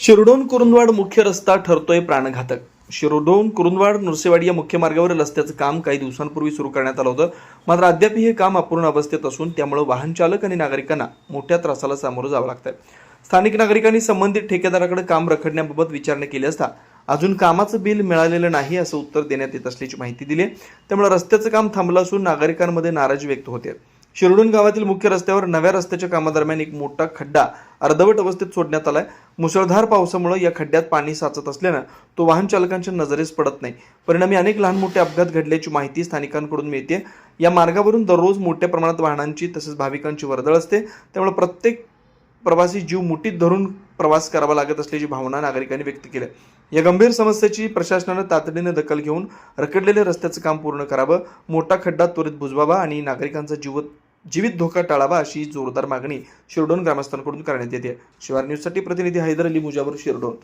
शिरडोन कुरुंदवाड मुख्य रस्ता ठरतोय प्राणघातक। शिरडोन कुरुंदवाड नृसिंहवाडी या मुख्य मार्गावरील रस्त्याचं काम काही दिवसांपूर्वी सुरू करण्यात आलं होतं, मात्र अद्याप हे काम अपूर्ण अवस्थेत असून त्यामुळे वाहन चालक आणि नागरिकांना मोठ्या त्रासाला सामोरं जावं लागतंय। स्थानिक नागरिकांनी संबंधित ठेकेदाराकडे काम रखडण्याबाबत विचारणा केली असता अजून कामाचं बिल मिळालेलं नाही असं उत्तर देण्यात येत असल्याची माहिती दिली। त्यामुळे रस्त्याचं काम थांबलं असून नागरिकांमध्ये नाराजी व्यक्त होते। शिरडोन गावातील मुख्य रस्त्यावर नव्या रस्त्याच्या कामादरम्यान एक मोठा खड्डा अर्धवट अवस्थेत सोडण्यात आलाय। मुसळधार पावसामुळे या खड्ड्यात पाणी साचत असल्यानं तो वाहन चालकांच्या नजरेस पडत नाही। परिणामी अनेक लहान मोठे अपघात घडल्याची माहिती स्थानिकांकडून मिळते। या मार्गावरून दररोज मोठ्या प्रमाणात वाहनांची तसेच भाविकांची वर्दळ असते, त्यामुळे प्रत्येक प्रवासी जीव मुठीत धरून प्रवास करावा लागत असल्याची भावना नागरिकांनी व्यक्त केली। या गंभीर समस्येची प्रशासनाने तातडीने दखल घेऊन रखडलेल्या रस्त्याचं काम पूर्ण करावं, मोठा खड्डा त्वरित बुजवावा आणि नागरिकांचा जीवित धोका टाळावा अशी जोरदार मागणी शिरडोन ग्रामस्थांकडून करण्यात येते। शिवार न्यूजसाठी प्रतिनिधी हैदर अली मुजावर, शिरडोन।